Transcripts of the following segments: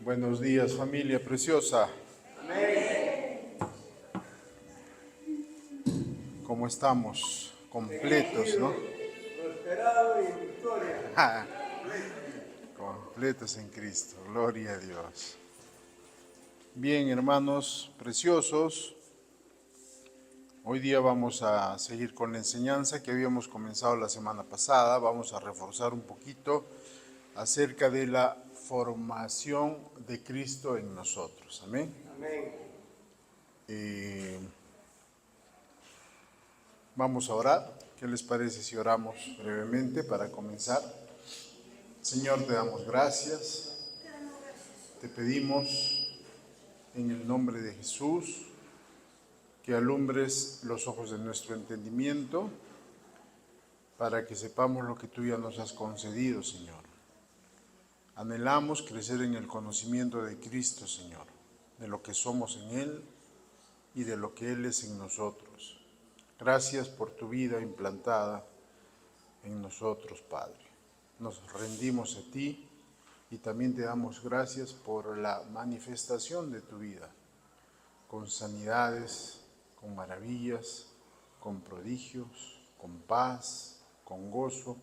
Buenos días, familia preciosa. Amén. ¿Cómo estamos? Completos, ¿no? Prosperado y en victoria. Completos en Cristo. Gloria a Dios. Bien, hermanos preciosos. Hoy día vamos a seguir con la enseñanza que habíamos comenzado la semana pasada. Vamos a reforzar un poquito acerca de la formación de Cristo en nosotros. Amén. Amén. Vamos a orar. ¿Qué les parece si oramos brevemente para comenzar? Señor, te damos gracias. Te pedimos en el nombre de Jesús que alumbres los ojos de nuestro entendimiento para que sepamos lo que tú ya nos has concedido, Señor. Anhelamos crecer en el conocimiento de Cristo, Señor, de lo que somos en Él y de lo que Él es en nosotros. Gracias por tu vida implantada en nosotros, Padre. Nos rendimos a ti y también te damos gracias por la manifestación de tu vida, con sanidades, con maravillas, con prodigios, con paz, con gozo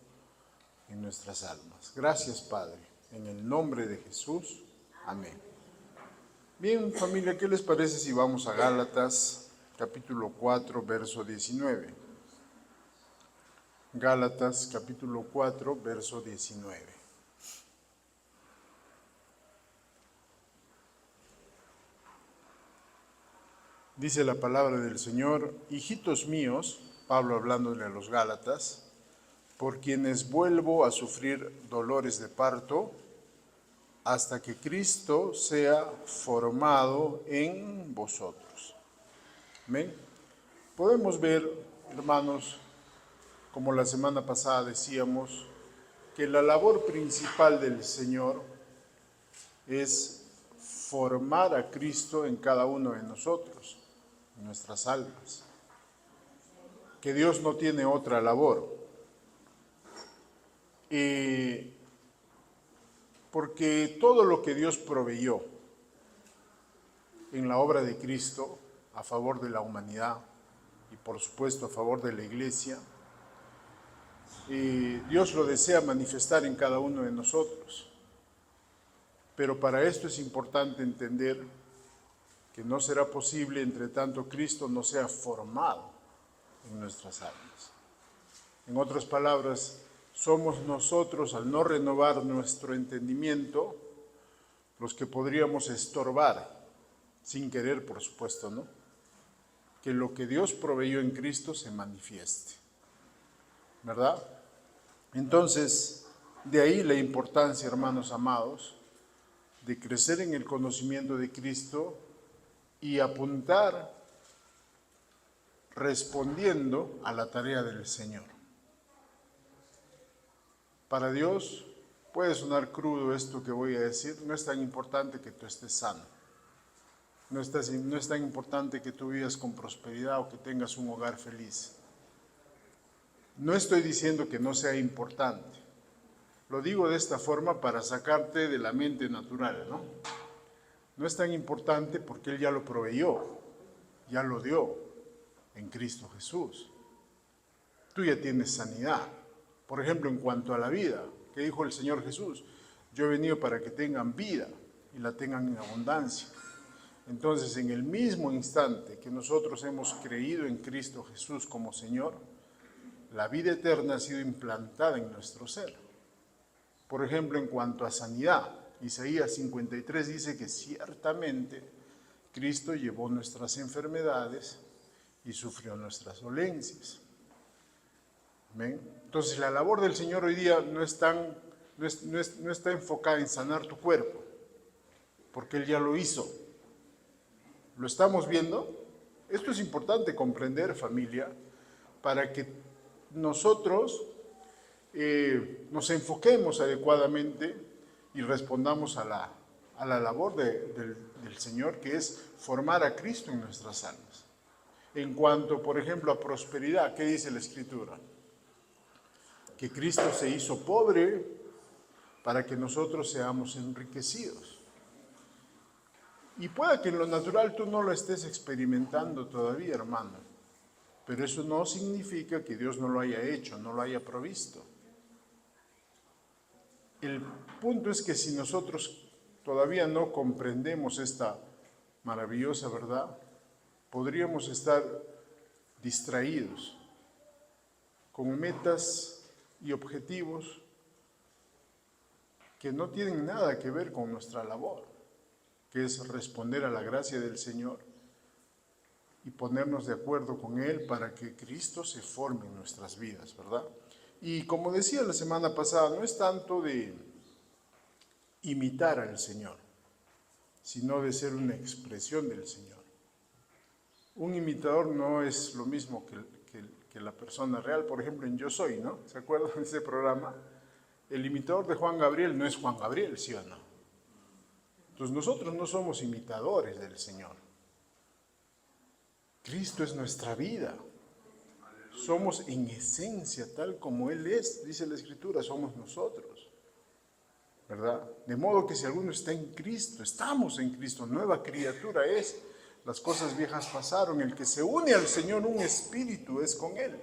en nuestras almas. Gracias, Padre, en el nombre de Jesús. Amén. Bien, familia, ¿qué les parece si vamos a Gálatas, capítulo 4, verso 19? Gálatas, capítulo 4, verso 19. Dice la palabra del Señor: hijitos míos, Pablo hablándole a los Gálatas, por quienes vuelvo a sufrir dolores de parto, hasta que Cristo sea formado en vosotros. Amén. Podemos ver, hermanos, como la semana pasada decíamos, que la labor principal del Señor es formar a Cristo en cada uno de nosotros, en nuestras almas. Que Dios no tiene otra labor. Porque todo lo que Dios proveyó en la obra de Cristo a favor de la humanidad y por supuesto a favor de la iglesia, Dios lo desea manifestar en cada uno de nosotros. Pero para esto es importante entender que no será posible entre tanto Cristo no sea formado en nuestras almas. En otras palabras, somos nosotros, al no renovar nuestro entendimiento, los que podríamos estorbar, sin querer por supuesto, ¿no?, que lo que Dios proveyó en Cristo se manifieste, ¿verdad? Entonces, de ahí la importancia, hermanos amados, de crecer en el conocimiento de Cristo y apuntar respondiendo a la tarea del Señor. Para Dios, puede sonar crudo esto que voy a decir, no es tan importante que tú estés sano. No es tan importante que tú vivas con prosperidad o que tengas un hogar feliz. No estoy diciendo que no sea importante. Lo digo de esta forma para sacarte de la mente natural, ¿no? No es tan importante porque Él ya lo proveyó, ya lo dio en Cristo Jesús. Tú ya tienes sanidad. Por ejemplo, en cuanto a la vida, ¿qué dijo el Señor Jesús? Yo he venido para que tengan vida y la tengan en abundancia. Entonces, en el mismo instante que nosotros hemos creído en Cristo Jesús como Señor, la vida eterna ha sido implantada en nuestro ser. Por ejemplo, en cuanto a sanidad, Isaías 53 dice que ciertamente Cristo llevó nuestras enfermedades y sufrió nuestras dolencias. ¿Ven? Entonces, la labor del Señor hoy día no está enfocada en sanar tu cuerpo, porque Él ya lo hizo. ¿Lo estamos viendo? Esto es importante comprender, familia, para que nosotros nos enfoquemos adecuadamente y respondamos a la labor del Señor, que es formar a Cristo en nuestras almas. En cuanto, por ejemplo, a prosperidad, ¿qué dice la Escritura? Que Cristo se hizo pobre para que nosotros seamos enriquecidos. Y pueda que en lo natural tú no lo estés experimentando todavía, hermano, pero eso no significa que Dios no lo haya hecho, no lo haya provisto. El punto es que si nosotros todavía no comprendemos esta maravillosa verdad, podríamos estar distraídos con metas y objetivos que no tienen nada que ver con nuestra labor, que es responder a la gracia del Señor y ponernos de acuerdo con Él para que Cristo se forme en nuestras vidas, ¿verdad? Y como decía la semana pasada, no es tanto de imitar al Señor, sino de ser una expresión del Señor. Un imitador no es lo mismo que la persona real. Por ejemplo, en Yo Soy, ¿no? ¿Se acuerdan de ese programa? El imitador de Juan Gabriel no es Juan Gabriel, ¿sí o no? Entonces nosotros no somos imitadores del Señor. Cristo es nuestra vida. Somos en esencia tal como Él es, dice la Escritura, somos nosotros, ¿verdad? De modo que si alguno está en Cristo, estamos en Cristo, nueva criatura es. Las cosas viejas pasaron, el que se une al Señor, un espíritu es con Él.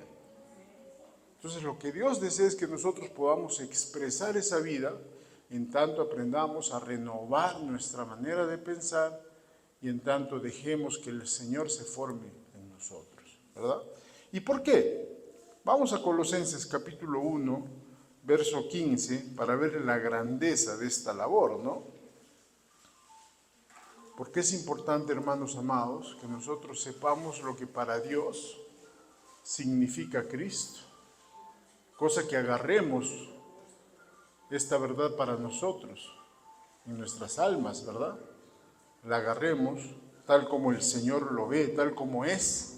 Entonces lo que Dios desea es que nosotros podamos expresar esa vida, en tanto aprendamos a renovar nuestra manera de pensar y en tanto dejemos que el Señor se forme en nosotros, ¿verdad? ¿Y por qué? Vamos a Colosenses capítulo 1, verso 15, para ver la grandeza de esta labor, ¿no? Porque es importante, hermanos amados, que nosotros sepamos lo que para Dios significa Cristo. Cosa que agarremos esta verdad para nosotros, en nuestras almas, ¿verdad? La agarremos tal como el Señor lo ve, tal como es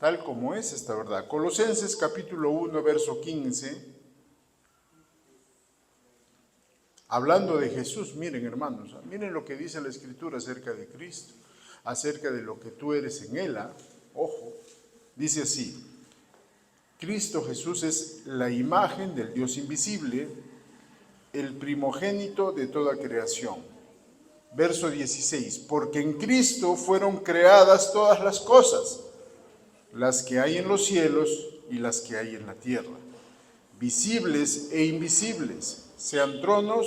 esta verdad. Colosenses capítulo 1, verso 15. Hablando de Jesús, miren hermanos, miren lo que dice la Escritura acerca de Cristo, acerca de lo que tú eres en Él. Ojo, dice así: Cristo Jesús es la imagen del Dios invisible, el primogénito de toda creación. Verso 16, porque en Cristo fueron creadas todas las cosas, las que hay en los cielos y las que hay en la tierra, visibles e invisibles, sean tronos,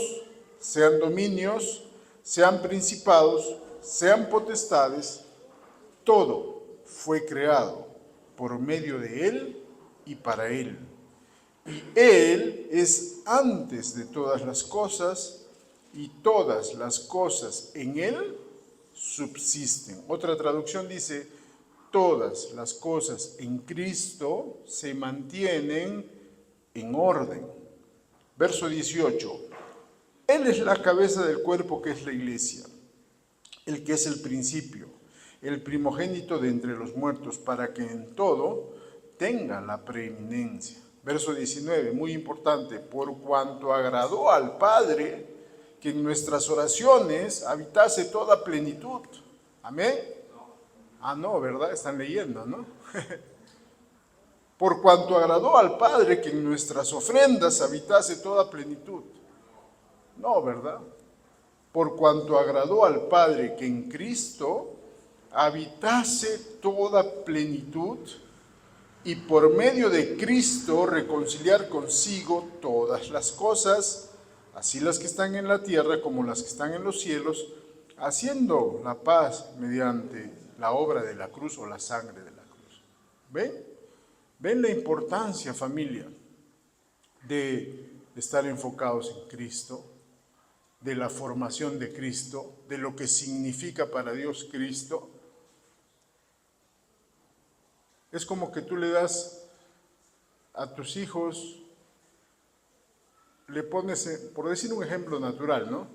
sean dominios, sean principados, sean potestades, todo fue creado por medio de Él y para Él. Y Él es antes de todas las cosas, y todas las cosas en Él subsisten. Otra traducción dice: todas las cosas en Cristo se mantienen en orden. Verso 18. Él es la cabeza del cuerpo, que es la iglesia, el que es el principio, el primogénito de entre los muertos, para que en todo tenga la preeminencia. Verso 19, muy importante: por cuanto agradó al Padre que en nuestras oraciones habitase toda plenitud. Amén. No, ¿verdad? Están leyendo, ¿no? Por cuanto agradó al Padre que en nuestras ofrendas habitase toda plenitud. No, ¿verdad? Por cuanto agradó al Padre que en Cristo habitase toda plenitud, y por medio de Cristo reconciliar consigo todas las cosas, así las que están en la tierra como las que están en los cielos, haciendo la paz mediante la obra de la cruz o la sangre de la cruz. ¿Ven? ¿Ven la importancia, familia, de estar enfocados en Cristo, de la formación de Cristo, de lo que significa para Dios Cristo? Es como que tú le das a tus hijos, le pones, por decir un ejemplo natural, ¿no?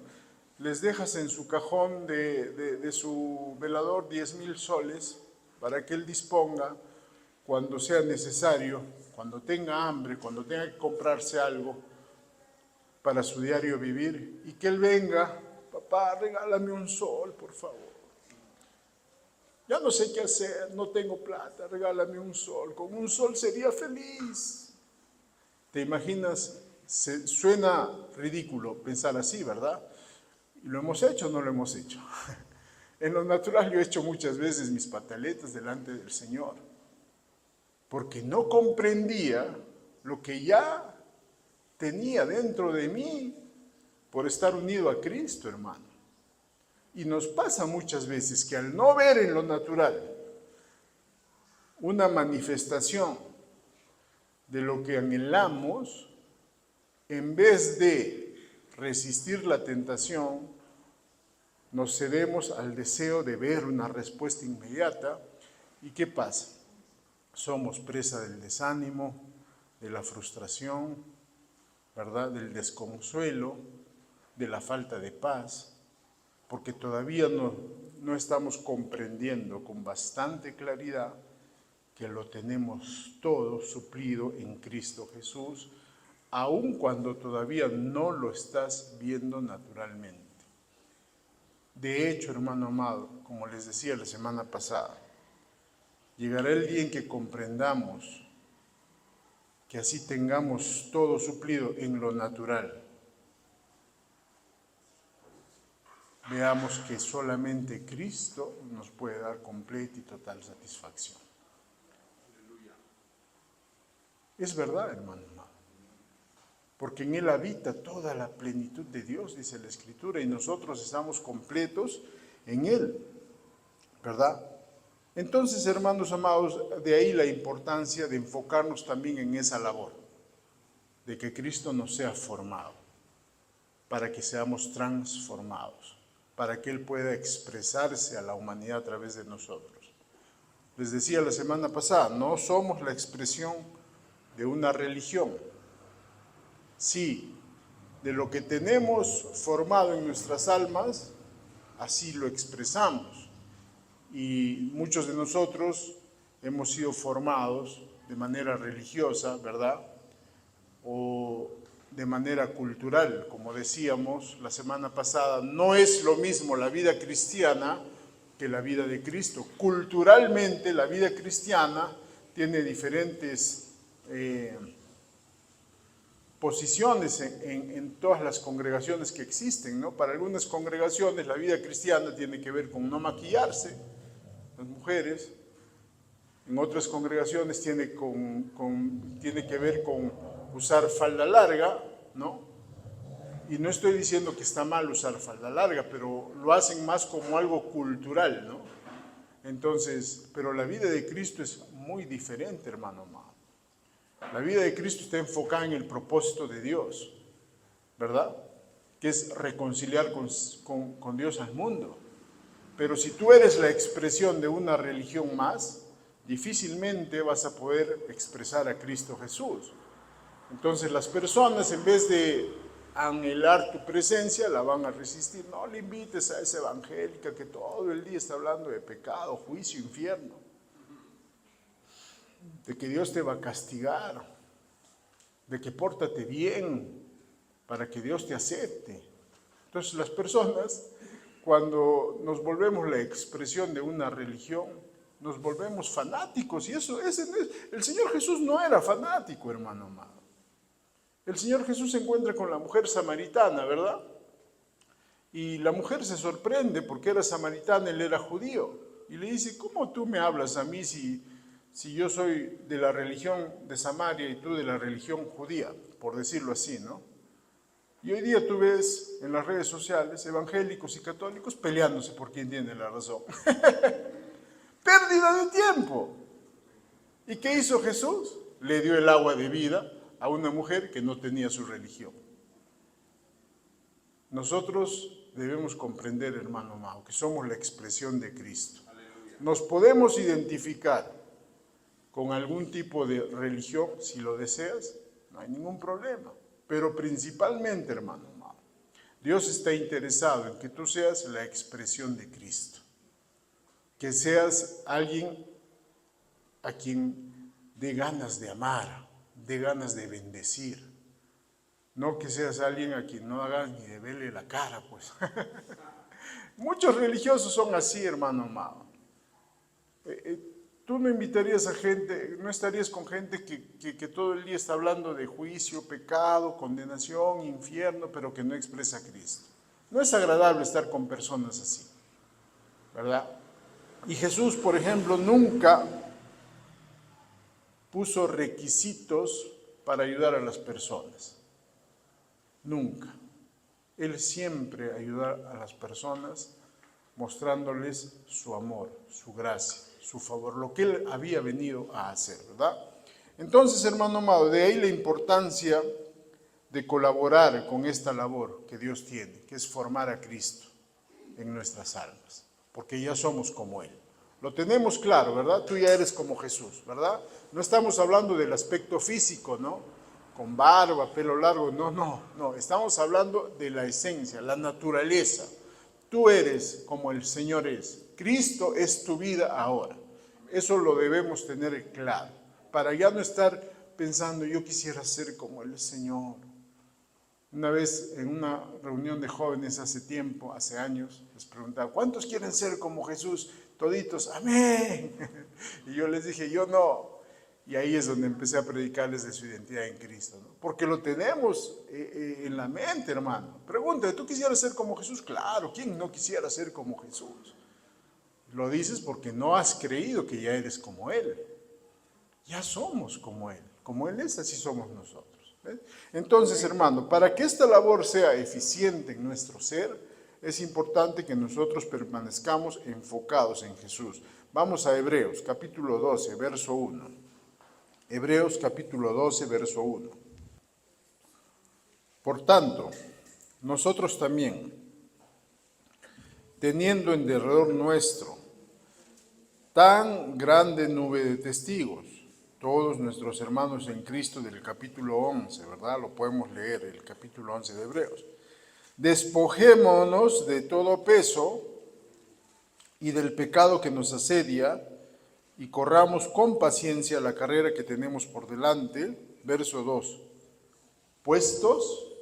Les dejas en su cajón de su velador 10,000 soles para que él disponga cuando sea necesario, cuando tenga hambre, cuando tenga que comprarse algo para su diario vivir, y que él venga: papá, regálame un sol, por favor. Ya no sé qué hacer, no tengo plata, regálame un sol. Con un sol sería feliz. ¿Te imaginas? Suena ridículo pensar así, ¿verdad? ¿Y lo hemos hecho o no lo hemos hecho? En lo natural yo he hecho muchas veces mis pataletas delante del Señor, porque no comprendía lo que ya tenía dentro de mí por estar unido a Cristo, hermano. Y nos pasa muchas veces que al no ver en lo natural una manifestación de lo que anhelamos, en vez de resistir la tentación, nos cedemos al deseo de ver una respuesta inmediata. ¿Y qué pasa? Somos presa del desánimo, de la frustración, ¿verdad? Del desconsuelo, de la falta de paz, porque todavía no estamos comprendiendo con bastante claridad que lo tenemos todo suplido en Cristo Jesús, aun cuando todavía no lo estás viendo naturalmente. De hecho, hermano amado, como les decía la semana pasada, llegará el día en que comprendamos que así tengamos todo suplido en lo natural. Veamos que solamente Cristo nos puede dar completa y total satisfacción. Es verdad, hermano amado, porque en Él habita toda la plenitud de Dios, dice la Escritura, y nosotros estamos completos en Él, ¿verdad? Entonces, hermanos amados, de ahí la importancia de enfocarnos también en esa labor, de que Cristo nos sea formado, para que seamos transformados, para que Él pueda expresarse a la humanidad a través de nosotros. Les decía la semana pasada, no somos la expresión de una religión. Sí, de lo que tenemos formado en nuestras almas, así lo expresamos. Y muchos de nosotros hemos sido formados de manera religiosa, ¿verdad? O de manera cultural, como decíamos la semana pasada. No es lo mismo la vida cristiana que la vida de Cristo. Culturalmente, la vida cristiana tiene diferentes posiciones en todas las congregaciones que existen, ¿no? Para algunas congregaciones la vida cristiana tiene que ver con no maquillarse, las mujeres. En otras congregaciones tiene que ver con usar falda larga, ¿no? Y no estoy diciendo que está mal usar falda larga, pero lo hacen más como algo cultural, ¿no? Entonces, pero la vida de Cristo es muy diferente, hermano amado. La vida de Cristo está enfocada en el propósito de Dios, ¿verdad? Que es reconciliar con Dios al mundo. Pero si tú eres la expresión de una religión más, difícilmente vas a poder expresar a Cristo Jesús. Entonces las personas, en vez de anhelar tu presencia, la van a resistir. No le invites a esa evangélica que todo el día está hablando de pecado, juicio, infierno, de que Dios te va a castigar, de que pórtate bien para que Dios te acepte. Entonces las personas, cuando nos volvemos la expresión de una religión, nos volvemos fanáticos, y el Señor Jesús no era fanático, hermano amado. El Señor Jesús se encuentra con la mujer samaritana, ¿verdad? Y la mujer se sorprende porque era samaritana, él era judío. Y le dice, ¿cómo tú me hablas a mí si yo soy de la religión de Samaria y tú de la religión judía? Por decirlo así, ¿no? Y hoy día tú ves en las redes sociales evangélicos y católicos peleándose por quién tiene la razón. Pérdida de tiempo. ¿Y qué hizo Jesús? Le dio el agua de vida a una mujer que no tenía su religión. Nosotros debemos comprender, hermano amado, que somos la expresión de Cristo. Nos podemos identificar con algún tipo de religión, si lo deseas, no hay ningún problema. Pero principalmente, hermano amado, Dios está interesado en que tú seas la expresión de Cristo. Que seas alguien a quien dé ganas de amar, dé ganas de bendecir. No que seas alguien a quien no hagas ni de verle la cara, pues. Muchos religiosos son así, hermano amado. Tú no invitarías a gente, no estarías con gente que todo el día está hablando de juicio, pecado, condenación, infierno, pero que no expresa a Cristo. No es agradable estar con personas así, ¿verdad? Y Jesús, por ejemplo, nunca puso requisitos para ayudar a las personas. Nunca. Él siempre ayudó a las personas mostrándoles su amor, su gracia, su favor, lo que Él había venido a hacer, ¿verdad? Entonces, hermano amado, de ahí la importancia de colaborar con esta labor que Dios tiene, que es formar a Cristo en nuestras almas, porque ya somos como Él. Lo tenemos claro, ¿verdad? Tú ya eres como Jesús, ¿verdad? No estamos hablando del aspecto físico, ¿no? Con barba, pelo largo, no. Estamos hablando de la esencia, la naturaleza. Tú eres como el Señor es. Cristo es tu vida ahora. Eso lo debemos tener claro, para ya no estar pensando, yo quisiera ser como el Señor. Una vez en una reunión de jóvenes hace tiempo, hace años, les preguntaba, ¿cuántos quieren ser como Jesús? Toditos, amén. Y yo les dije, yo no. Y ahí es donde empecé a predicarles de su identidad en Cristo, ¿no? Porque lo tenemos en la mente, hermano. Pregúntale, ¿tú quisieras ser como Jesús? Claro, ¿quién no quisiera ser como Jesús? Lo dices porque no has creído que ya eres como Él. Ya somos como Él. Como Él es, así somos nosotros. ¿Ves? Entonces, hermano, para que esta labor sea eficiente en nuestro ser, es importante que nosotros permanezcamos enfocados en Jesús. Vamos a Hebreos, capítulo 12, verso 1. Hebreos, capítulo 12, verso 1. Por tanto, nosotros también, teniendo en derredor nuestro tan grande nube de testigos, todos nuestros hermanos en Cristo del capítulo 11, ¿verdad? Lo podemos leer, el capítulo 11 de Hebreos. Despojémonos de todo peso y del pecado que nos asedia y corramos con paciencia la carrera que tenemos por delante. Verso 2. Puestos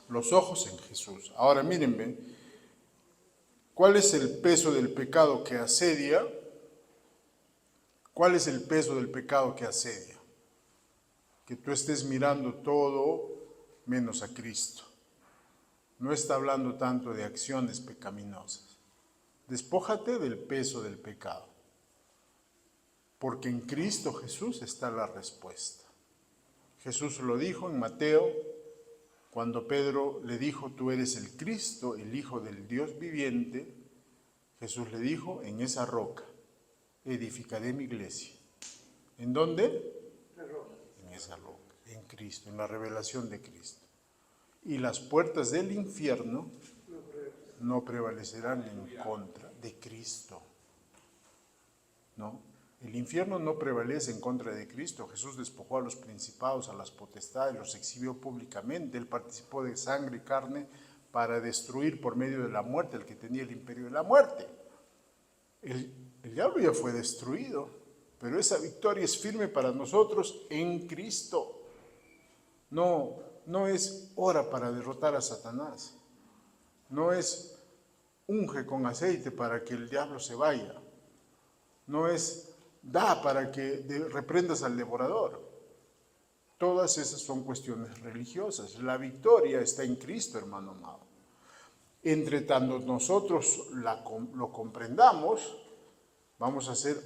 los ojos en Jesús. Ahora mírenme, ¿cuál es el peso del pecado que asedia? ¿Cuál es el peso del pecado que asedia? Que tú estés mirando todo menos a Cristo. No está hablando tanto de acciones pecaminosas. Despójate del peso del pecado, porque en Cristo Jesús está la respuesta. Jesús lo dijo en Mateo, cuando Pedro le dijo, tú eres el Cristo, el Hijo del Dios viviente. Jesús le dijo, en esa roca edificaré mi iglesia. ¿En dónde? En esa roca, en Cristo, en la revelación de Cristo. Y las puertas del infierno no prevalecerán en contra de Cristo. ¿No? El infierno no prevalece en contra de Cristo. Jesús despojó a los principados, a las potestades, los exhibió públicamente. Él participó de sangre y carne para destruir por medio de la muerte al que tenía el imperio de la muerte. El diablo ya fue destruido, pero esa victoria es firme para nosotros en Cristo. No es hora para derrotar a Satanás. No es unge con aceite para que el diablo se vaya. No es da para que reprendas al devorador. Todas esas son cuestiones religiosas. La victoria está en Cristo, hermano amado. Entre tanto nosotros lo comprendamos, vamos a ser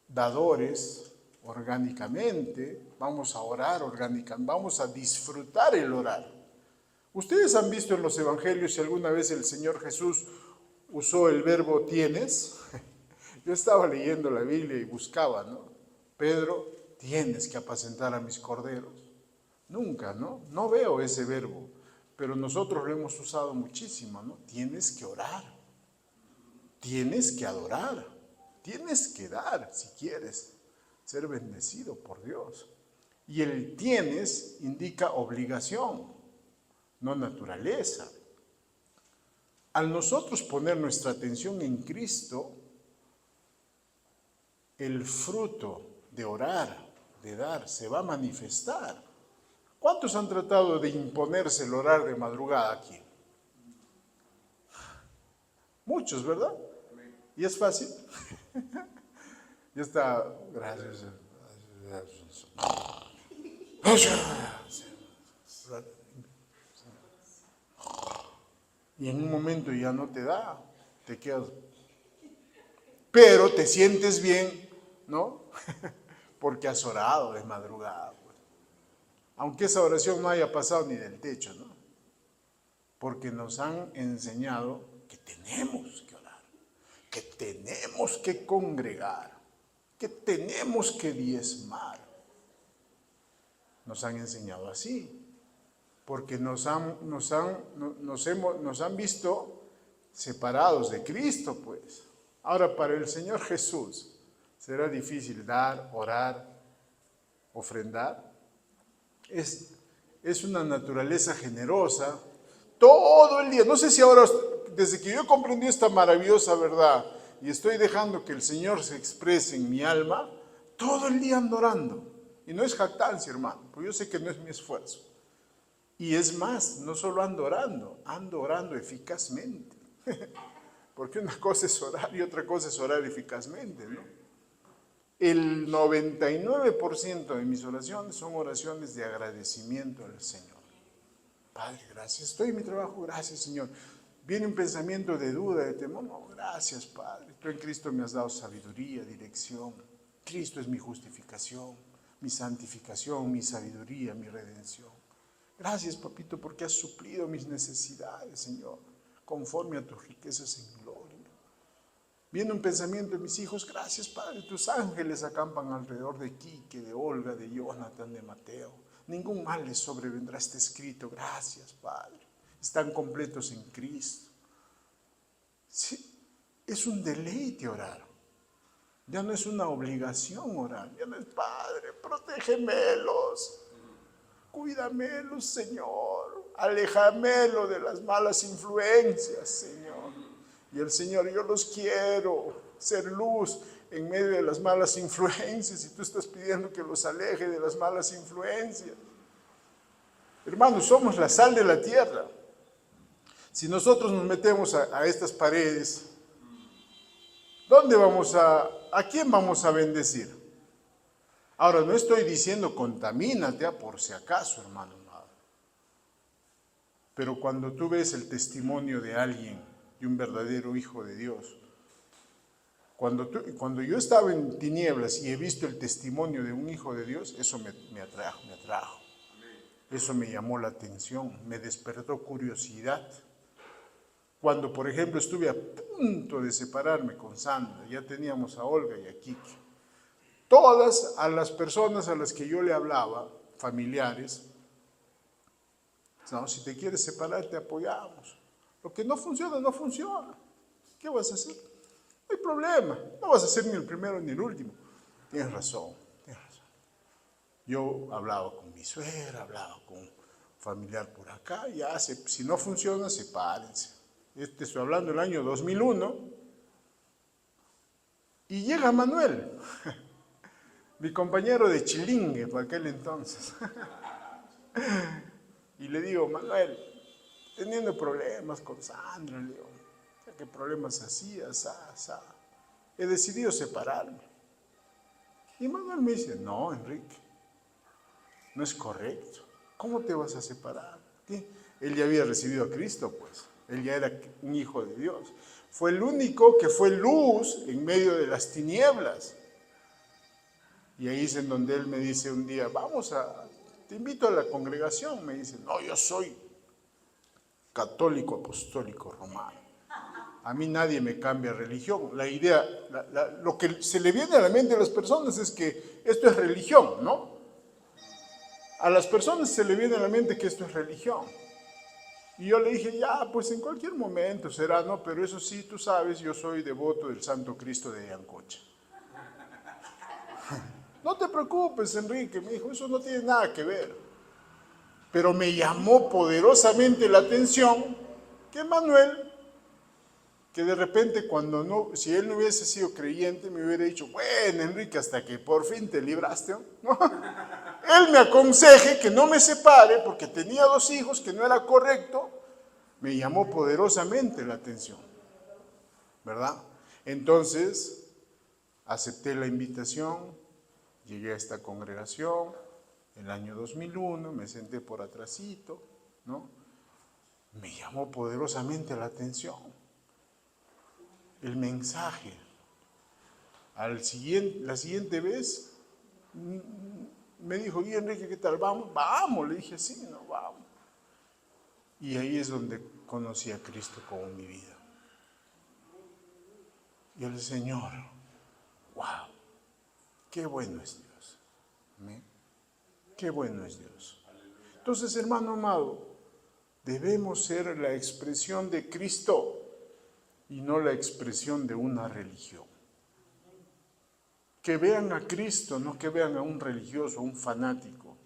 dadores orgánicamente, vamos a orar orgánicamente, vamos a disfrutar el orar. Ustedes han visto en los evangelios si alguna vez el Señor Jesús usó el verbo tienes. Yo estaba leyendo la Biblia y buscaba, ¿no? Pedro, tienes que apacentar a mis corderos. Nunca, ¿no? No veo ese verbo, pero nosotros lo hemos usado muchísimo, ¿no? Tienes que orar, tienes que adorar, tienes que dar si quieres ser bendecido por Dios. Y el tienes indica obligación, no naturaleza. Al nosotros poner nuestra atención en Cristo, el fruto de orar, de dar, se va a manifestar. ¿Cuántos han tratado de imponerse el orar de madrugada aquí? Muchos, ¿verdad? ¿Y es fácil? Ya está. Gracias. Y en un momento ya no te da, te quedas pero te sientes bien, ¿no? Porque has orado de madrugada, pues. Aunque esa oración no haya pasado ni del techo, ¿no? Porque nos han enseñado que tenemos que orar, que tenemos que congregar, que tenemos que diezmar. Nos han enseñado así, porque nos han visto separados de Cristo, pues. Ahora, para el Señor Jesús, ¿será difícil dar, orar, ofrendar? Es una naturaleza generosa. Todo el día, no sé si ahora, desde que yo comprendí esta maravillosa verdad y estoy dejando que el Señor se exprese en mi alma, todo el día ando orando. Y no es jactancia, hermano, porque yo sé que no es mi esfuerzo. Y es más, no solo ando orando eficazmente. Porque una cosa es orar y otra cosa es orar eficazmente, ¿no? El 99% de mis oraciones son oraciones de agradecimiento al Señor. Padre, gracias, estoy en mi trabajo, gracias, Señor. Viene un pensamiento de duda, de temor, no, gracias, Padre. Tú en Cristo me has dado sabiduría, dirección. Cristo es mi justificación, mi santificación, mi sabiduría, mi redención. Gracias, papito, porque has suplido mis necesidades, Señor, conforme a tus riquezas en gloria. Viene un pensamiento de mis hijos, gracias, Padre, tus ángeles acampan alrededor de Quique, de Olga, de Jonathan, de Mateo. Ningún mal les sobrevendrá, está escrito, gracias, Padre. Están completos en Cristo. Sí, es un deleite orar. Ya no es una obligación orar. Ya no es, Padre, protégemelos. Cuídamelos, Señor. Aléjamelo de las malas influencias, Señor. Y el Señor, yo los quiero ser luz en medio de las malas influencias y tú estás pidiendo que los aleje de las malas influencias. Hermanos, somos la sal de la tierra. Si nosotros nos metemos a estas paredes, ¿a quién vamos a bendecir? Ahora, no estoy diciendo contamínate, por si acaso, hermano. Pero cuando tú ves el testimonio de alguien, de un verdadero hijo de Dios, cuando yo estaba en tinieblas y he visto el testimonio de un hijo de Dios, eso me atrajo. Eso me llamó la atención, me despertó curiosidad. Cuando, por ejemplo, estuve a punto de separarme con Sandra, ya teníamos a Olga y a Kike. Todas a las personas a las que yo le hablaba, familiares, no, si te quieres separar, te apoyamos. Lo que no funciona, no funciona. ¿Qué vas a hacer? No hay problema. No vas a ser ni el primero ni el último. Tienes razón. Yo hablaba con mi suegra, hablaba con un familiar por acá, ya si no funciona, sepárense. Estoy hablando del año 2001. Y llega Manuel, mi compañero de chilingue por aquel entonces. Y le digo, Manuel, teniendo problemas con Sandra, le digo, ¿qué problemas hacías? He decidido separarme. Y Manuel me dice, no, Enrique, no es correcto. ¿Cómo te vas a separar? ¿Qué? Él ya había recibido a Cristo, pues. Él ya era un hijo de Dios. Fue el único que fue luz en medio de las tinieblas. Y ahí es en donde él me dice un día, te invito a la congregación. Me dice, no, yo soy católico apostólico romano. A mí nadie me cambia religión. La idea, lo que se le viene a la mente a las personas es que esto es religión, ¿no? A las personas se le viene a la mente que esto es religión. Y yo le dije, ya, pues en cualquier momento será, ¿no? Pero eso sí, tú sabes, yo soy devoto del Santo Cristo de Yancocha. No te preocupes, Enrique, me dijo, eso no tiene nada que ver. Pero me llamó poderosamente la atención que Manuel, que de repente si él no hubiese sido creyente, me hubiera dicho, bueno, Enrique, hasta que por fin te libraste, ¿no? Él me aconseje que no me separe porque tenía 2 hijos, que no era correcto, me llamó poderosamente la atención, ¿verdad? Entonces, acepté la invitación, llegué a esta congregación, el año 2001, me senté por atrasito, ¿no? Me llamó poderosamente la atención el mensaje, La siguiente vez me dijo, ¿y Enrique qué tal? ¿Vamos? Vamos, le dije, sí, no, vamos. Y ahí es donde conocí a Cristo como mi vida. Y el Señor, wow, qué bueno es Dios. ¿Amén? Qué bueno es Dios. Entonces, hermano amado, debemos ser la expresión de Cristo y no la expresión de una religión. Que vean a Cristo, no que vean a un religioso, a un fanático,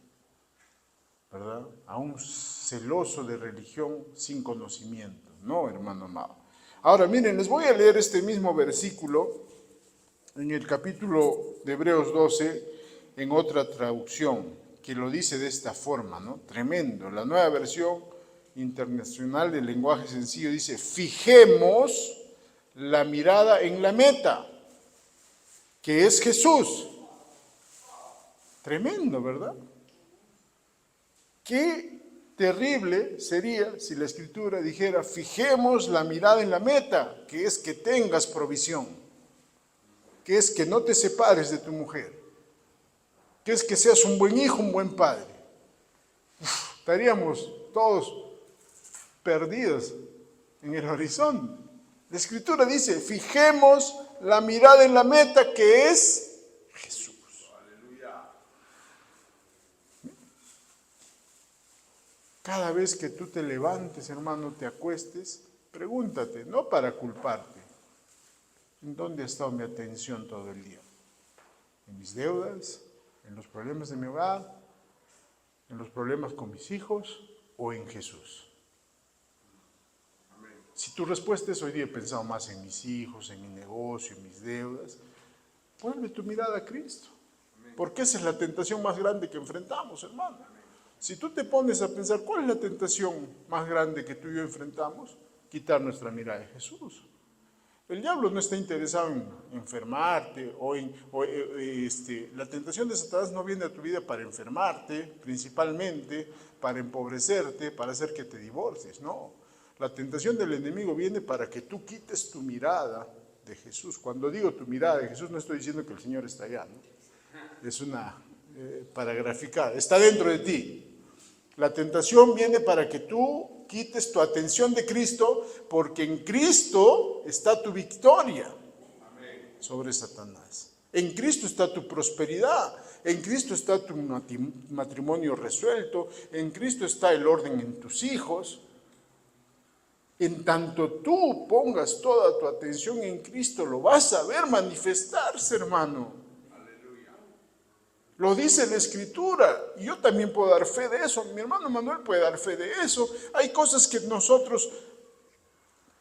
¿verdad? A un celoso de religión sin conocimiento. No, hermano amado. Ahora, miren, les voy a leer este mismo versículo en el capítulo de Hebreos 12, en otra traducción, que lo dice de esta forma, ¿no? Tremendo. La nueva versión internacional del lenguaje sencillo dice, fijemos la mirada en la meta, que es Jesús. Tremendo, ¿verdad? Qué terrible sería si la Escritura dijera, fijemos la mirada en la meta, que es que tengas provisión, que es que no te separes de tu mujer, que es que seas un buen hijo, un buen padre. Estaríamos todos perdidos en el horizonte. La Escritura dice, fijemos la mirada en la meta, que es Jesús. Cada vez que tú te levantes, hermano, te acuestes, pregúntate, no para culparte, ¿en dónde ha estado mi atención todo el día? ¿En mis deudas? ¿En los problemas de mi hogar? ¿En los problemas con mis hijos? ¿O en Jesús? Si tu respuesta es, hoy día he pensado más en mis hijos, en mi negocio, en mis deudas, vuelve tu mirada a Cristo. Porque esa es la tentación más grande que enfrentamos, hermano. Si tú te pones a pensar, ¿cuál es la tentación más grande que tú y yo enfrentamos? Quitar nuestra mirada de Jesús. El diablo no está interesado en enfermarte la tentación de Satanás no viene a tu vida para enfermarte, principalmente para empobrecerte, para hacer que te divorcies, no. La tentación del enemigo viene para que tú quites tu mirada de Jesús. Cuando digo tu mirada de Jesús, no estoy diciendo que el Señor está allá, ¿no? Es para graficar, está dentro de ti. La tentación viene para que tú quites tu atención de Cristo, porque en Cristo está tu victoria sobre Satanás. En Cristo está tu prosperidad, en Cristo está tu matrimonio resuelto, en Cristo está el orden en tus hijos. En tanto tú pongas toda tu atención en Cristo, lo vas a ver manifestarse, hermano. Lo dice la Escritura, y yo también puedo dar fe de eso, mi hermano Manuel puede dar fe de eso. Hay cosas que nosotros,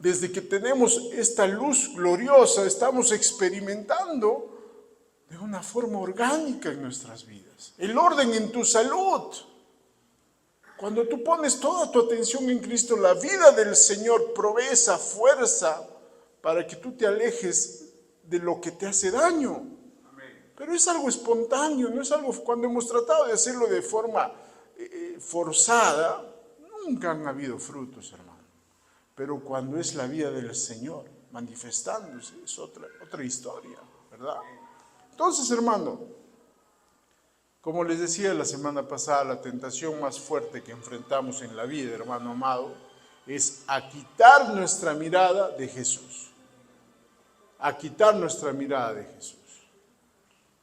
desde que tenemos esta luz gloriosa, estamos experimentando de una forma orgánica en nuestras vidas. El orden en tu salud. Cuando tú pones toda tu atención en Cristo, la vida del Señor provee esa fuerza para que tú te alejes de lo que te hace daño. Pero es algo espontáneo, no es algo, cuando hemos tratado de hacerlo de forma forzada, nunca han habido frutos, hermano. Pero cuando es la vida del Señor manifestándose, es otra historia, ¿verdad? Entonces, hermano, como les decía la semana pasada, la tentación más fuerte que enfrentamos en la vida, hermano amado, es a quitar nuestra mirada de Jesús. A quitar nuestra mirada de Jesús.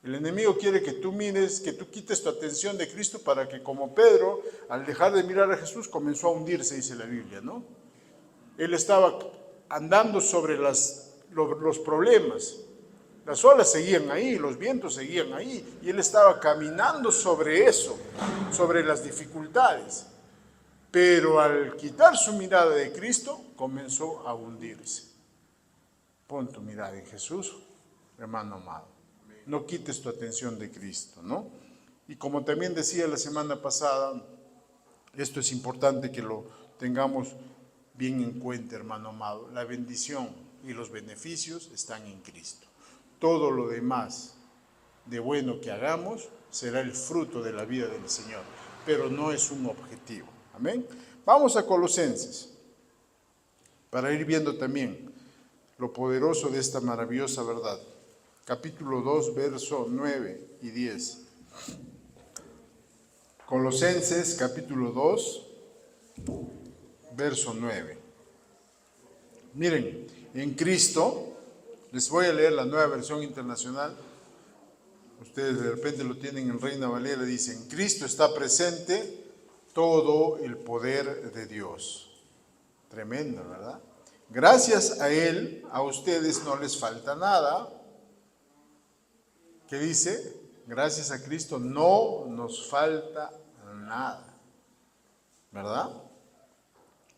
El enemigo quiere que tú mires, que tú quites tu atención de Cristo para que, como Pedro, al dejar de mirar a Jesús, comenzó a hundirse, dice la Biblia, ¿no? Él estaba andando sobre los problemas. Las olas seguían ahí, los vientos seguían ahí, y él estaba caminando sobre eso, sobre las dificultades. Pero al quitar su mirada de Cristo, comenzó a hundirse. Pon tu mirada en Jesús, hermano amado. No quites tu atención de Cristo, ¿no? Y como también decía la semana pasada, esto es importante que lo tengamos bien en cuenta, hermano amado. La bendición y los beneficios están en Cristo. Todo lo demás de bueno que hagamos será el fruto de la vida del Señor, pero no es un objetivo. Amén. Vamos a Colosenses para ir viendo también lo poderoso de esta maravillosa verdad. capítulo 2, verso 9 y 10. Colosenses, capítulo 2, verso 9. Miren, en Cristo, les voy a leer la Nueva Versión Internacional. Ustedes de repente lo tienen en Reina Valera, dice: en Cristo está presente todo el poder de Dios. Tremendo, ¿verdad? Gracias a Él, a ustedes no les falta nada. ¿Qué dice? Gracias a Cristo no nos falta nada, ¿verdad?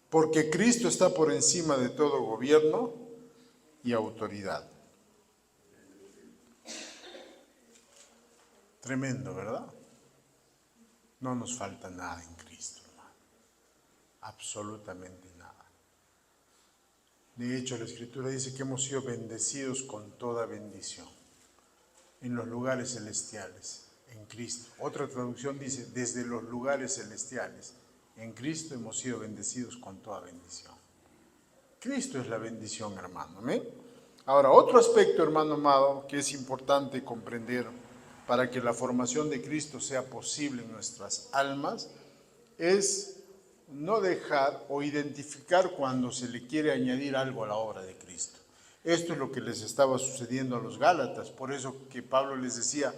Porque Cristo está por encima de todo gobierno y autoridad. Tremendo, ¿verdad? No nos falta nada en Cristo, hermano. Absolutamente nada. De hecho, la Escritura dice que hemos sido bendecidos con toda bendición en los lugares celestiales, en Cristo. Otra traducción dice, desde los lugares celestiales. En Cristo hemos sido bendecidos con toda bendición. Cristo es la bendición, hermano. ¿Amén? Ahora, otro aspecto, hermano amado, que es importante comprender para que la formación de Cristo sea posible en nuestras almas, es no dejar o identificar cuando se le quiere añadir algo a la obra de Cristo. Esto es lo que les estaba sucediendo a los Gálatas, por eso que Pablo les decía,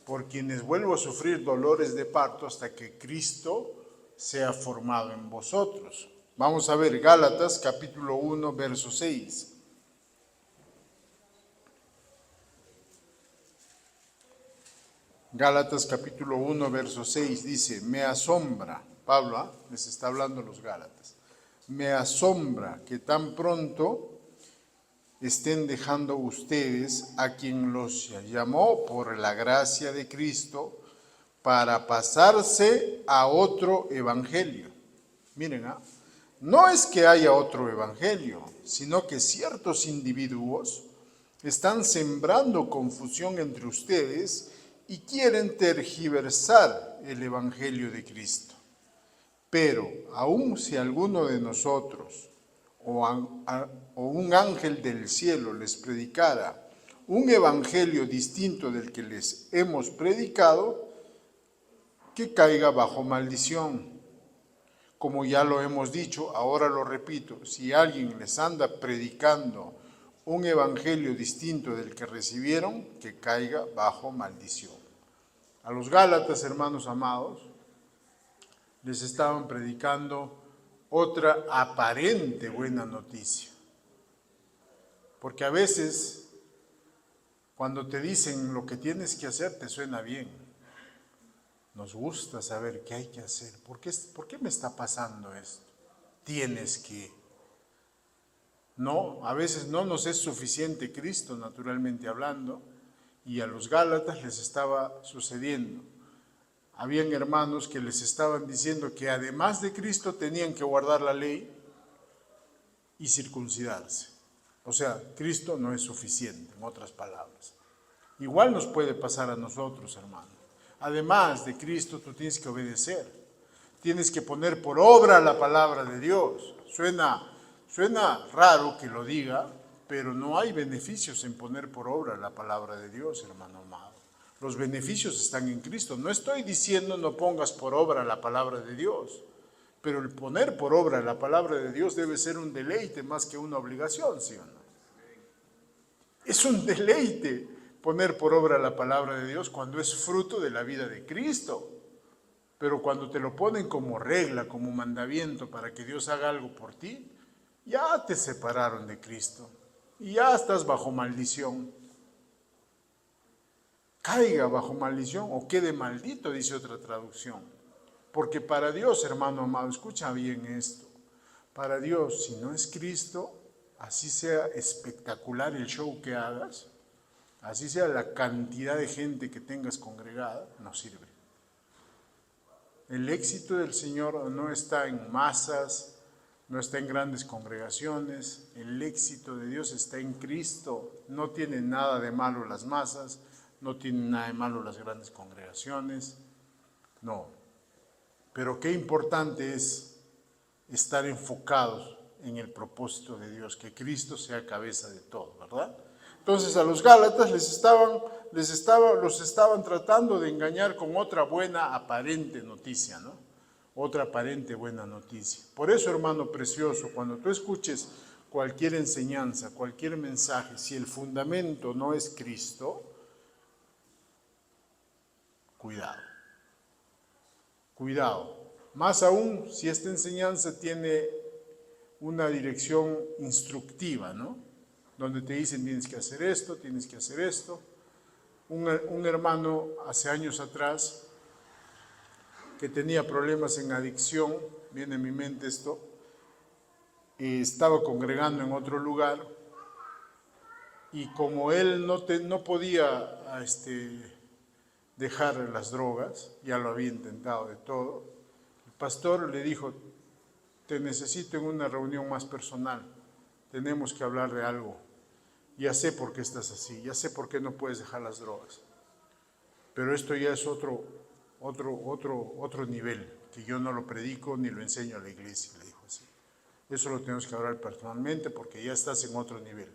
por quienes vuelvo a sufrir dolores de parto hasta que Cristo sea formado en vosotros. Vamos a ver Gálatas capítulo 1, verso 6. Gálatas capítulo 1, verso 6 dice, me asombra, Pablo les está hablando a los Gálatas, me asombra que tan pronto estén dejando ustedes a quien los llamó por la gracia de Cristo para pasarse a otro evangelio. Miren, no es que haya otro evangelio, sino que ciertos individuos están sembrando confusión entre ustedes y quieren tergiversar el evangelio de Cristo. Pero aun si alguno de nosotros o un ángel del cielo les predicara un evangelio distinto del que les hemos predicado, que caiga bajo maldición. Como ya lo hemos dicho, ahora lo repito, si alguien les anda predicando un evangelio distinto del que recibieron, que caiga bajo maldición. A los Gálatas, hermanos amados, les estaban predicando otra aparente buena noticia. Porque a veces, cuando te dicen lo que tienes que hacer, te suena bien. Nos gusta saber qué hay que hacer. ¿Por qué me está pasando esto? Tienes que. No, a veces no nos es suficiente Cristo, naturalmente hablando, y a los Gálatas les estaba sucediendo. Habían hermanos que les estaban diciendo que además de Cristo tenían que guardar la ley y circuncidarse. O sea, Cristo no es suficiente, en otras palabras. Igual nos puede pasar a nosotros, hermano. Además de Cristo, tú tienes que obedecer. Tienes que poner por obra la palabra de Dios. Suena raro que lo diga, pero no hay beneficios en poner por obra la palabra de Dios, hermano amado. Los beneficios están en Cristo. No estoy diciendo no pongas por obra la palabra de Dios, pero el poner por obra la palabra de Dios debe ser un deleite más que una obligación, ¿sí o no? Es un deleite poner por obra la palabra de Dios cuando es fruto de la vida de Cristo. Pero cuando te lo ponen como regla, como mandamiento para que Dios haga algo por ti, ya te separaron de Cristo y ya estás bajo maldición. Caiga bajo maldición o quede maldito, dice otra traducción. Porque para Dios, hermano amado, escucha bien esto, para Dios, si no es Cristo, así sea espectacular el show que hagas, así sea la cantidad de gente que tengas congregada, no sirve. El éxito del Señor no está en masas, no está en grandes congregaciones, el éxito de Dios está en Cristo. No tiene nada de malo las masas, no tiene nada de malo las grandes congregaciones, no. Pero qué importante es estar enfocados en el propósito de Dios, que Cristo sea cabeza de todo, ¿verdad? Entonces a los Gálatas los estaban tratando de engañar con otra buena aparente noticia, ¿no? Otra aparente buena noticia. Por eso, hermano precioso, cuando tú escuches cualquier enseñanza, cualquier mensaje, si el fundamento no es Cristo, cuidado. Cuidado. Más aún si esta enseñanza tiene una dirección instructiva, ¿no? Donde te dicen tienes que hacer esto, tienes que hacer esto. Un hermano hace años atrás que tenía problemas en adicción, viene en mi mente esto, estaba congregando en otro lugar y como él no podía dejar las drogas, ya lo había intentado de todo, el pastor le dijo, te necesito en una reunión más personal, tenemos que hablar de algo, ya sé por qué estás así, ya sé por qué no puedes dejar las drogas, pero esto ya es otro nivel, que yo no lo predico ni lo enseño a la iglesia, le dijo así. Eso lo tenemos que hablar personalmente porque ya estás en otro nivel,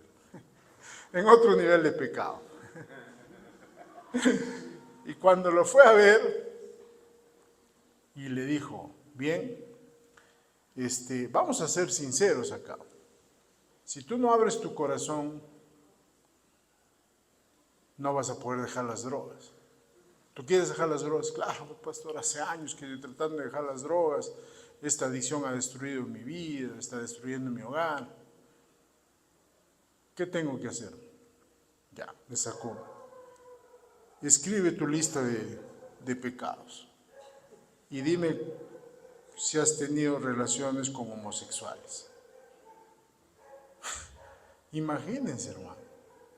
en otro nivel de pecado. Y cuando lo fue a ver y le dijo, bien, vamos a ser sinceros acá. Si tú no abres tu corazón, no vas a poder dejar las drogas. ¿Tú quieres dejar las drogas? Claro, pastor, hace años que estoy tratando de dejar las drogas. Esta adicción ha destruido mi vida, está destruyendo mi hogar. ¿Qué tengo que hacer? Ya, me sacó. Escribe tu lista de pecados y dime si has tenido relaciones con homosexuales. Imagínense, hermano.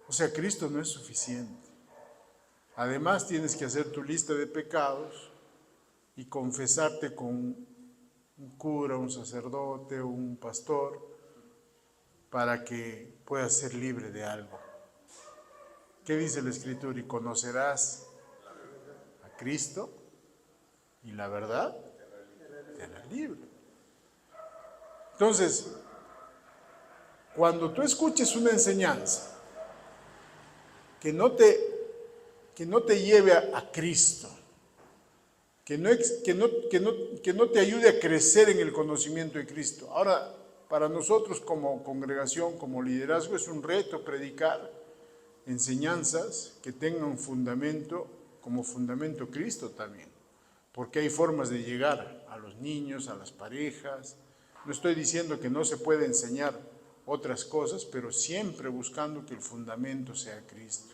O sea, Cristo no es suficiente. Además, tienes que hacer tu lista de pecados y confesarte con un cura, un sacerdote, un pastor, para que puedas ser libre de algo. ¿Qué dice la Escritura? Y conocerás a Cristo y la verdad te hará libre. Entonces, cuando tú escuches una enseñanza que no te lleve a Cristo, que no te ayude a crecer en el conocimiento de Cristo. Ahora, para nosotros como congregación, como liderazgo, es un reto predicar enseñanzas que tengan fundamento, como fundamento Cristo también, porque hay formas de llegar a los niños, a las parejas. No estoy diciendo que no se puede enseñar otras cosas, pero siempre buscando que el fundamento sea Cristo.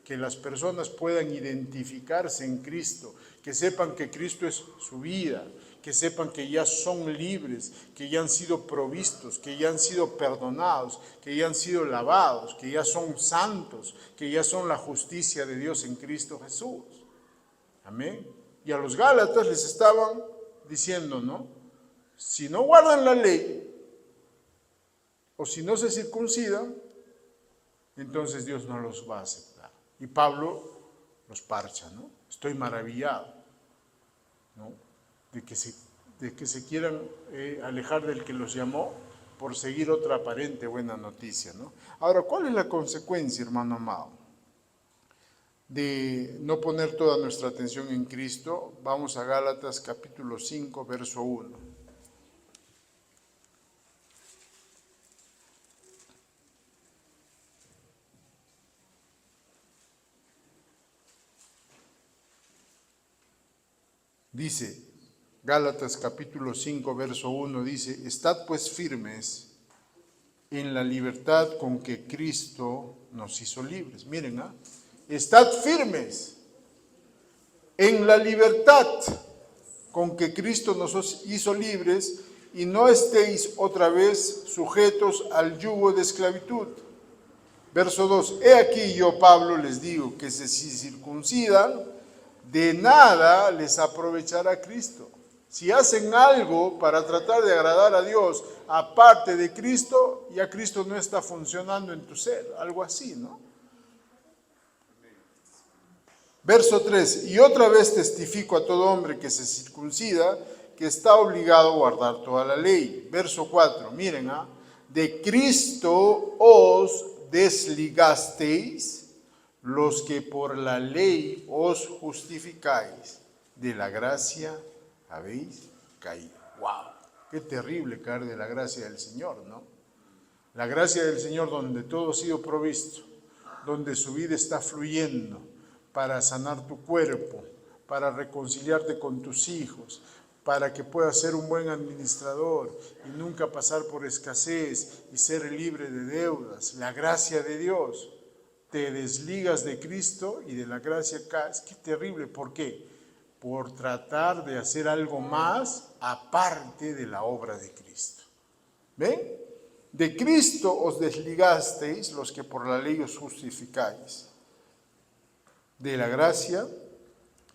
Que las personas puedan identificarse en Cristo, que sepan que Cristo es su vida, que sepan que ya son libres, que ya han sido provistos, que ya han sido perdonados, que ya han sido lavados, que ya son santos, que ya son la justicia de Dios en Cristo Jesús. Amén. Y a los Gálatas les estaban diciendo, ¿no? Si no guardan la ley, o si no se circuncidan, entonces Dios no los va a aceptar. Y Pablo los parcha, ¿no? Estoy maravillado, ¿no? de que se quieran alejar del que los llamó por seguir otra aparente buena noticia, ¿no? Ahora, ¿cuál es la consecuencia, hermano amado, de no poner toda nuestra atención en Cristo? Vamos a Gálatas capítulo 5, verso 1. Dice, Gálatas capítulo 5, verso 1, dice, estad pues firmes en la libertad con que Cristo nos hizo libres. Miren, estad firmes en la libertad con que Cristo nos hizo libres y no estéis otra vez sujetos al yugo de esclavitud. Verso 2, he aquí yo, Pablo, les digo que si circuncidan, de nada les aprovechará Cristo. Si hacen algo para tratar de agradar a Dios, aparte de Cristo, ya Cristo no está funcionando en tu ser, algo así, ¿no? Verso 3, y otra vez testifico a todo hombre que se circuncida, que está obligado a guardar toda la ley. Verso 4, miren, de Cristo os desligasteis, los que por la ley os justificáis, de la gracia habéis caído. ¡Wow! Qué terrible caer de la gracia del Señor, ¿no? La gracia del Señor donde todo ha sido provisto, donde su vida está fluyendo para sanar tu cuerpo, para reconciliarte con tus hijos, para que puedas ser un buen administrador y nunca pasar por escasez y ser libre de deudas. La gracia de Dios. Te desligas de Cristo y de la gracia caes. Qué terrible. ¿Por qué? Por tratar de hacer algo más aparte de la obra de Cristo. ¿Ven? De Cristo os desligasteis, los que por la ley os justificáis. De la gracia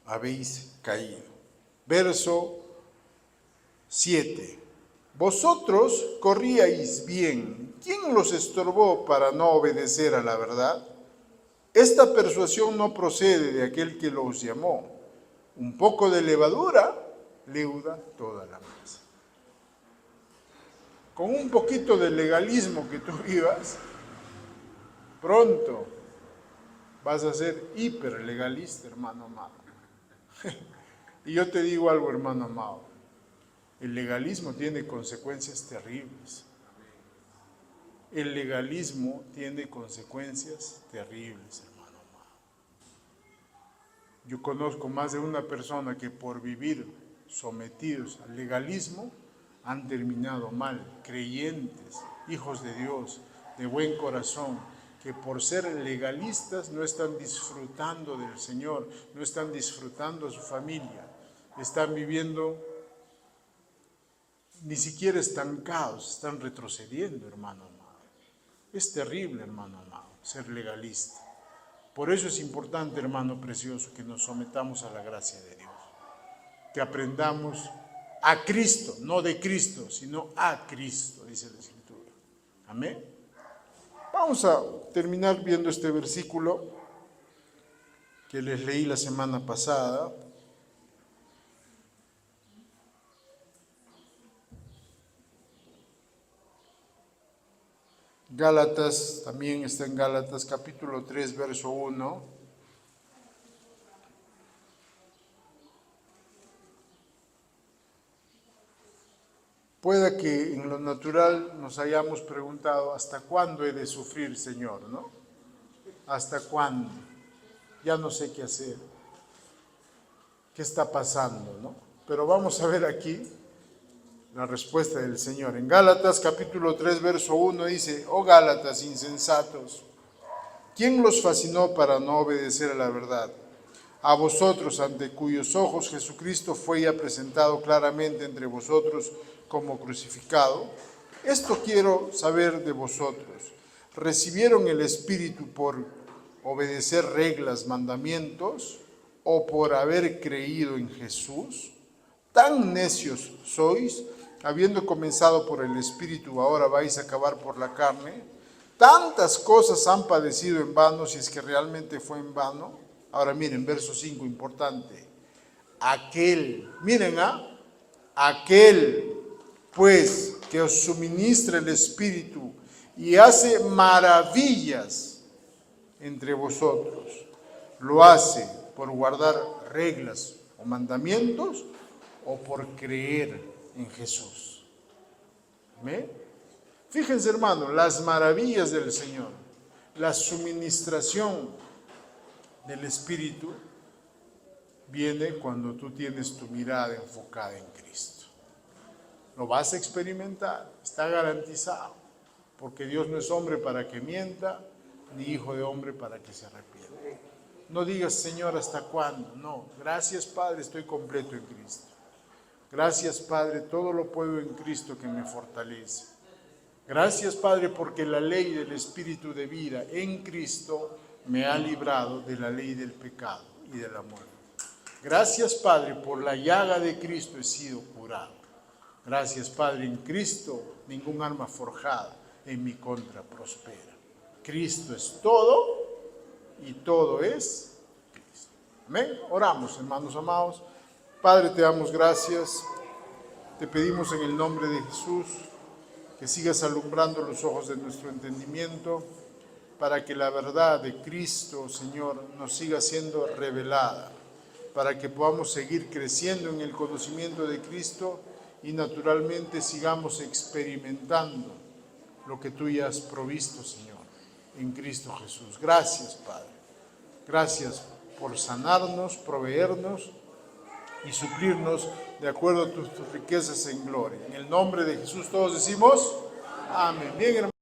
habéis caído. Verso 7. Vosotros corríais bien. ¿Quién los estorbó para no obedecer a la verdad? Esta persuasión no procede de aquel que los llamó. Un poco de levadura leuda toda la masa. Con un poquito de legalismo que tú vivas, pronto vas a ser hiperlegalista, hermano amado. Y yo te digo algo, hermano amado. El legalismo tiene consecuencias terribles. El legalismo tiene consecuencias terribles, hermano amado. Yo conozco más de una persona que por vivir sometidos al legalismo han terminado mal, creyentes, hijos de Dios, de buen corazón, que por ser legalistas no están disfrutando del Señor, no están disfrutando a su familia, están viviendo ni siquiera estancados, están retrocediendo, hermano amado. Es terrible, hermano amado, ser legalista. Por eso es importante, hermano precioso, que nos sometamos a la gracia de Dios, que aprendamos a Cristo, no de Cristo, sino a Cristo, dice la Escritura. Amén. Vamos a terminar viendo este versículo que les leí la semana pasada. Gálatas, también está en Gálatas capítulo 3, verso 1. Pueda que en lo natural nos hayamos preguntado, ¿hasta cuándo he de sufrir, Señor? ¿No? ¿Hasta cuándo? Ya no sé qué hacer. ¿Qué está pasando? ¿No? Pero vamos a ver aquí la respuesta del Señor. En Gálatas capítulo 3, verso 1 dice, oh Gálatas insensatos, ¿quién los fascinó para no obedecer a la verdad? A vosotros, ante cuyos ojos Jesucristo fue ya presentado claramente entre vosotros como crucificado. Esto quiero saber de vosotros. ¿Recibieron el Espíritu por obedecer reglas, mandamientos, o por haber creído en Jesús? ¿Tan necios sois? Habiendo comenzado por el Espíritu, ahora vais a acabar por la carne. Tantas cosas han padecido en vano, si es que realmente fue en vano. Ahora miren, verso 5, importante. Aquel, pues, que os suministra el Espíritu y hace maravillas entre vosotros, ¿lo hace por guardar reglas o mandamientos o por creer en Jesús? ¿Amén? Fíjense, hermano, las maravillas del Señor, la suministración del Espíritu viene cuando tú tienes tu mirada enfocada en Cristo. Lo vas a experimentar, está garantizado, porque Dios no es hombre para que mienta, ni hijo de hombre para que se arrepienta. No digas, Señor, ¿hasta cuándo? No, gracias, Padre, estoy completo en Cristo. Gracias, Padre, todo lo puedo en Cristo que me fortalece. Gracias, Padre, porque la ley del Espíritu de vida en Cristo me ha librado de la ley del pecado y de la muerte. Gracias, Padre, por la llaga de Cristo he sido curado. Gracias, Padre, en Cristo ningún arma forjada en mi contra prospera. Cristo es todo y todo es Cristo. Amén. Oramos, hermanos amados. Padre, te damos gracias. Te pedimos en el nombre de Jesús que sigas alumbrando los ojos de nuestro entendimiento, para que la verdad de Cristo, Señor, nos siga siendo revelada, para que podamos seguir creciendo en el conocimiento de Cristo y naturalmente sigamos experimentando lo que tú ya has provisto, Señor, en Cristo Jesús. Gracias, Padre. Gracias por sanarnos, proveernos y suplirnos de acuerdo a tus riquezas en gloria. En el nombre de Jesús todos decimos amén. Bien, hermanos.